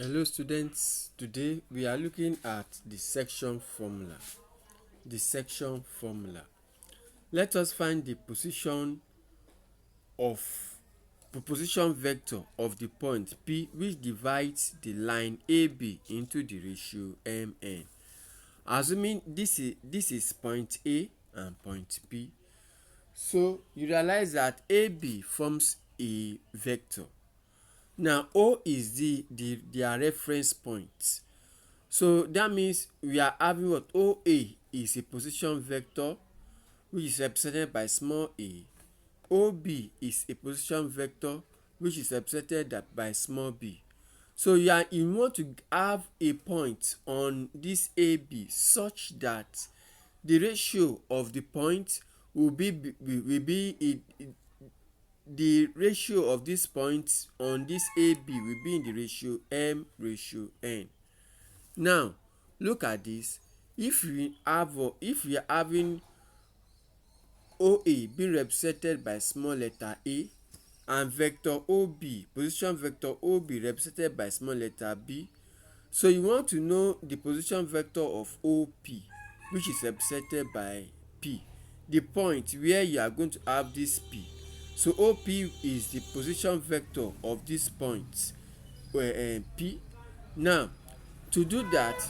Hello students, today we are looking at the section formula. The section formula. Let us find the position vector of the point P which divides the line AB into the ratio Mn. Assuming this is point A and point P. So you realize that AB forms a vector. Now O is their reference point. So that means we are having what OA is a position vector which is represented by small a. OB is a position vector which is represented by small b. So you want to have a point on this AB such that the ratio of the point will be the ratio of this point on this AB will be in the ratio m ratio n. Now look at this. If we are having OA being represented by small letter a and vector OB, position vector OB represented by small letter b, so you want to know the position vector of OP which is represented by P, the point where you are going to have this P. So OP is the position vector of this point P. Now to do that,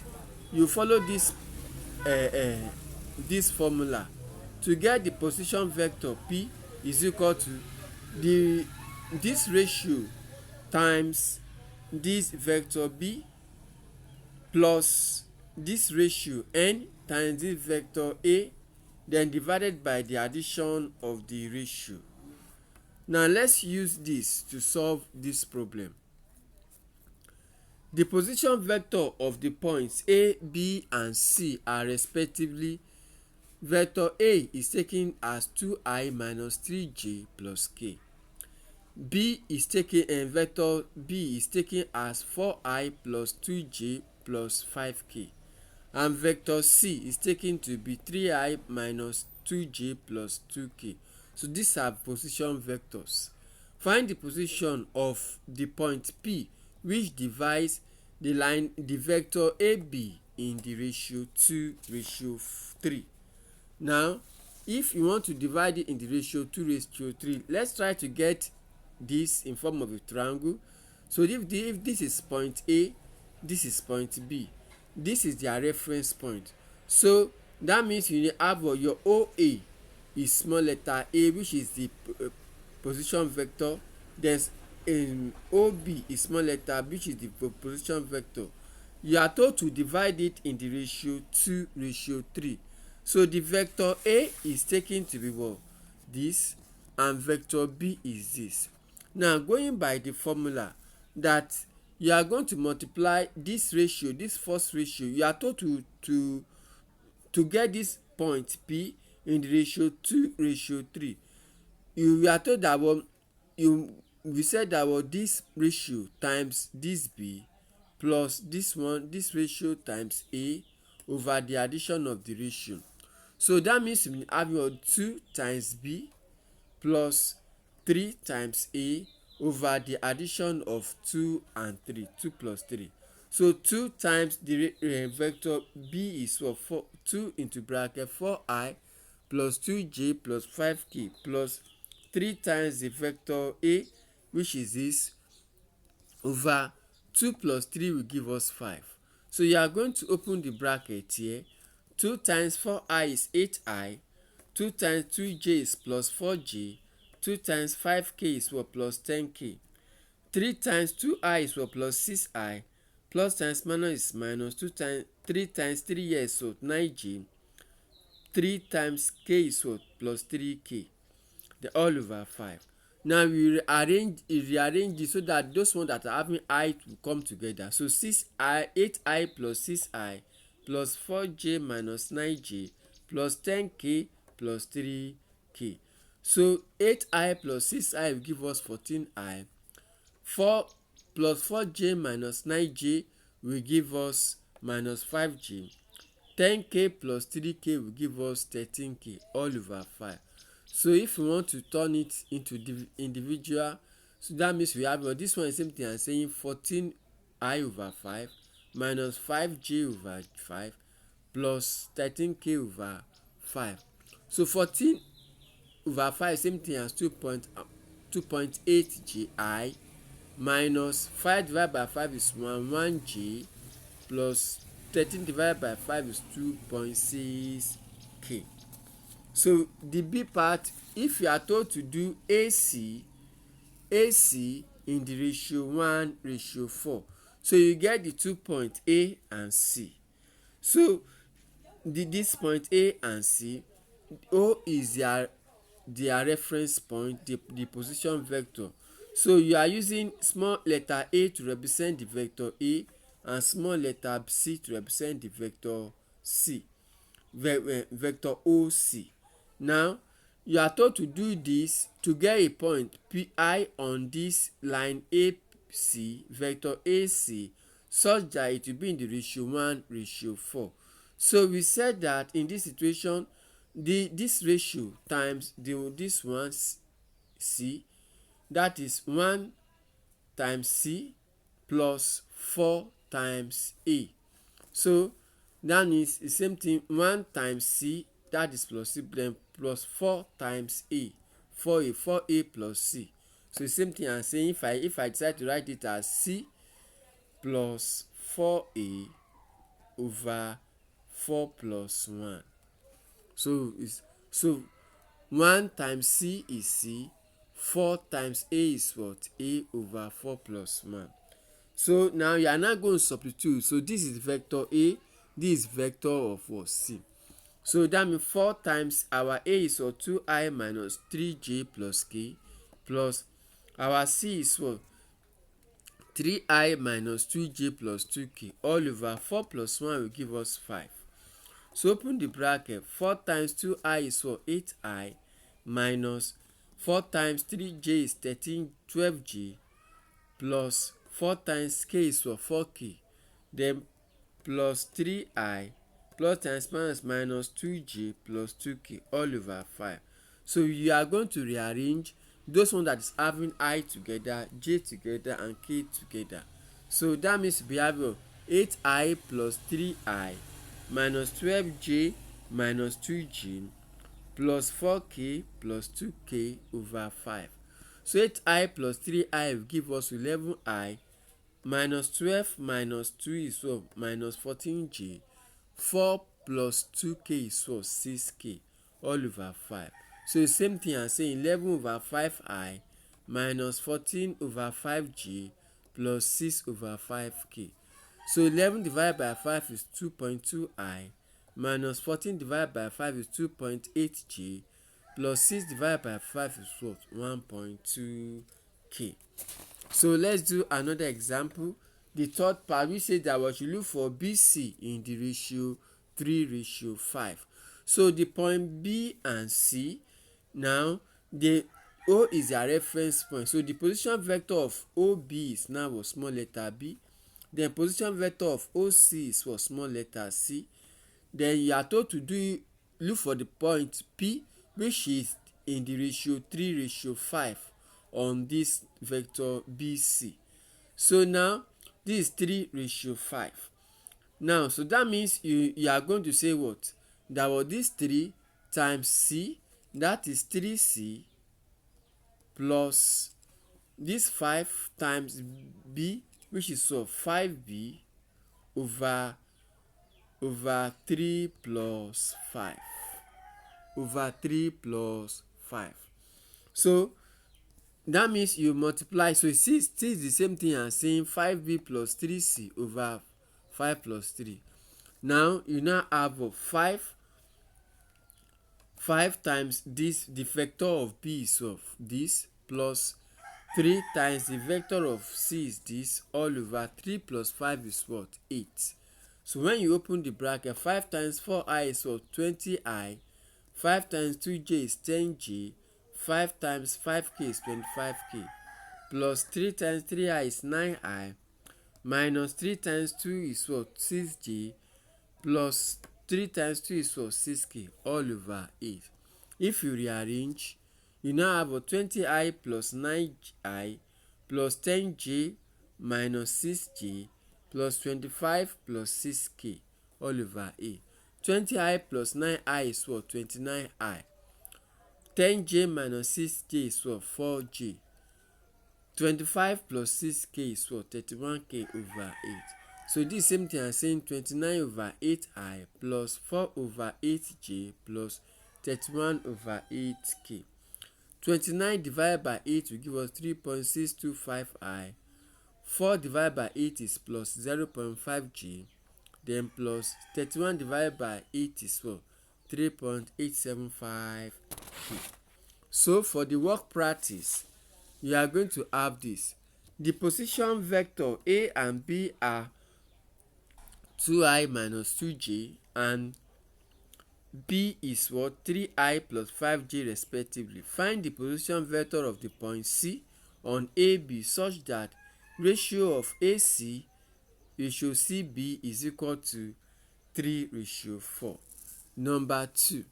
you follow this formula. To get the position vector P is equal to this ratio times this vector B plus this ratio n times this vector A, then divided by the addition of the ratio. Now let's use this to solve this problem. The position vector of the points A, B and C are respectively: vector A is taken as 2i minus 3j plus k. Vector B is taken as 4i plus 2j plus 5k. And vector C is taken to be 3i minus 2j plus 2k. So these are position vectors. Find the position of the point P which divides the vector AB in the ratio 2:3. Now if you want to divide it in the ratio 2:3, let's try to get this in form of a triangle. So if this is point A, this is point B, this is their reference point. So that means you have your OA is small letter a which is the position vector, then OB is small letter b which is the position vector. You are told to divide it in the ratio 2:3. So the vector A is taken to be what? This, and vector B is this. Now going by the formula that you are going to multiply this ratio, this first ratio, you are told to get this point P in the ratio 2:3. You are told that we said that this ratio times this B plus this ratio times A over the addition of the ratio. So that means we have 2 times B plus 3 times A over the addition of 2 and 3, 2 plus 3. So 2 times the vector B is 2 into bracket 4i plus 2j plus 5k plus 3 times the vector A which is this over 2 plus 3 will give us 5. So you are going to open the bracket here. 2 times 4i is 8i, 2 times 2j is plus 4j, 2 times 5k is what? Plus 10k. 3 times 2i is what? Plus 6i, plus times minus is minus. 3 times 3 here is what? 9j. 3 times k is what? Plus 3k. The all over 5. Now we rearrange it so that those ones that are having I will come together. So 8i plus 6i plus 4j minus 9j plus 10k plus 3k. So 8i plus 6i will give us 14i. 4 plus 4j minus 9j will give us minus 5j. 10k plus 3k will give us 13k all over 5. So if we want to turn it into individual, so that means we have this one is same thing as saying 14 I over 5 minus 5j over 5 plus 13k over 5. So 14 over 5 same thing as 2.8 ji minus 5 divided by 5 is 1 j plus 13 divided by 5 is 2.6k. So the B part, if you are told to do AC in the ratio 1:4, so you get the 2 point A and C. So this point A and C, O is their reference point, the position vector. So you are using small letter A to represent the vector A and small letter C to represent the vector C, vector OC. Now you are told to do this to get a point Pi on this line AC, vector AC, such that it will be in the ratio 1:4. So we said that in this situation, this ratio times this one C, that is 1 times C plus 4 times A. So that means the same thing, 1 times C, that is plus C, then plus 4 times A, 4A plus C. So the same thing I'm saying, if I decide to write it as C plus 4A over 4 plus 1. So 1 times C is C, 4 times A is what? A over 4 plus 1. So now you are not going to substitute. So this is vector A, this is vector of what? C. So that means 4 times our A is what? 2I minus 3j plus k, plus our C is what? 3I minus 2j plus 2k, all over 4 plus 1 will give us 5. So open the bracket, 4 times 2I is what? 8I minus 4 times 3j is 12j plus 4 times k is what? 4k, then plus 3I plus times minus 2j plus 2k all over 5. So you are going to rearrange those ones that is having I together, j together and k together. So that means we have 8I plus 3I minus 12j minus 2j plus 4k plus 2k over 5. So 8I plus 3I will give us 11I minus 12 minus 2 is what? Minus 14j. 4 plus 2k is what? 6k all over 5. So the same thing as saying 11 over 5I minus 14 over 5j plus 6 over 5k. So 11 divided by 5 is 2.2I minus 14 divided by 5 is 2.8j plus 6 divided by 5 is what? 1.2k. So let's do another example. The third part, we say that we should look for BC in the ratio 3:5. So the point B and C, now the O is their reference point. So the position vector of OB is now a small letter b. Then position vector of OC is for small letter c. Then you are told to look for the point P, which is in the ratio 3:5 on this vector BC. So now this is 3:5. Now so that means you are going to say what? That was this 3 times C, that is 3C, plus this 5 times B, which is so 5B over 3 plus 5 over 3 plus 5. So that means you multiply. So it's still the same thing as saying 5b plus 3c over 5 plus 3. Now you now have 5 times this, the vector of b is of this, plus 3 times the vector of c is this, all over 3 plus 5 is what? 8. So when you open the bracket, 5 times 4i is what? 20i, 5 times 2j is 10j, 5 times 5k is 25k, plus 3 times 3i is 9i, minus 3 times 2 is what? 6j, plus 3 times 2 is what? 6k, all over 8. If you rearrange, you now have 20i plus 9i plus 10j minus 6j plus 25 plus 6k all over a. 20i plus 9i is what? 29i. 10j minus 6j is what? 4j. 25 plus 6k is what? 31k over 8. So this same thing as saying 29 over 8i plus 4 over 8j plus 31 over 8k. 29 divided by 8 will give us 3.625i. 4 divided by 8 is plus 0.5g. Then plus 31 divided by 8 is what? 3.875k. So for the work practice, you are going to have this. The position vector a and b are 2i minus 2j, and b is what? 3i plus 5j respectively. Find the position vector of the point C on AB such that ratio of AC ratio CB is equal to 3:4. Number 2.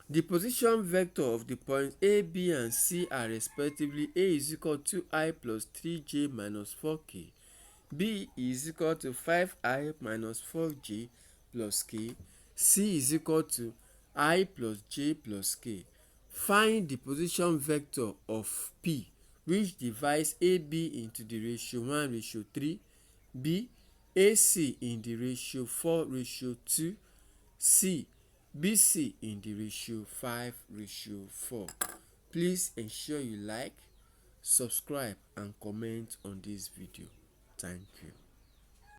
The position vector of the points A, B and C are respectively A is equal to 2i plus 3j minus 4k, B is equal to 5i minus 4j plus k, C is equal to I plus j plus k. Find the position vector of P which divides AB into the ratio 1:3, B AC in the ratio 4:2, C BC in the ratio 5:4. Please ensure you like, subscribe and comment on this video. Thank you.